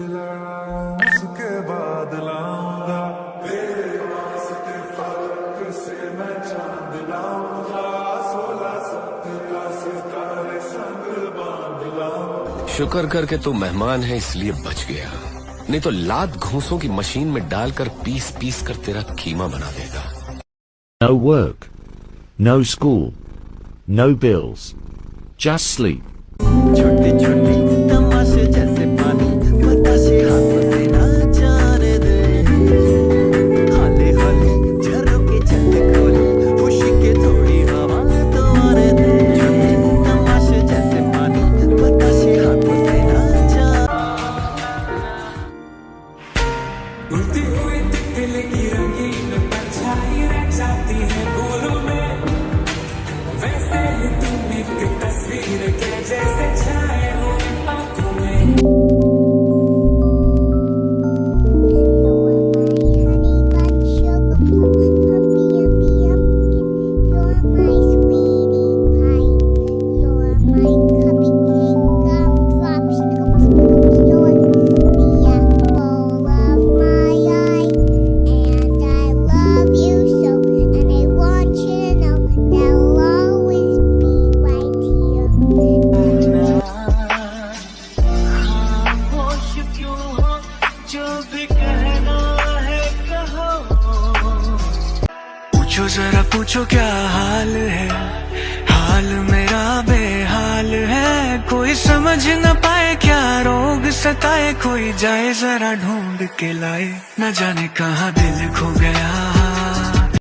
लड़ाऊं उसके बाद लाऊंगा तेरे वास्ते फर्क से मैं चांद लाऊंगा 16-17 सितारे संग बांध लाऊंगा। शुक्र करके तू मेहमान है इसलिए बच गया, नहीं तो लात घूंसों की मशीन में डालकर पीस पीस कर तेरा कीमा बना देगा। No work, no school, no bills, just sleep. छोटी छोटी तमाशे जैसे पानी बताशे हाथों से ना जाने दे, हाले हाले झरोके छत खोले खुशी के थोड़ी हवा तो आने दे। छोटे तमाशे जैसे पानी बताशे हाथों से ना उड़ती हुई तितली की रंगीन परछाई रह जाती है फूलों में, वैसे ही तुम एक तस्वीर के जैसे छाए हो आंखों में। पूछो जरा पूछो क्या हाल है, हाल मेरा बेहाल है। कोई समझ न पाए क्या रोग सताए, कोई जाए जरा ढूंढ के लाए, न जाने कहाँ दिल खो गया।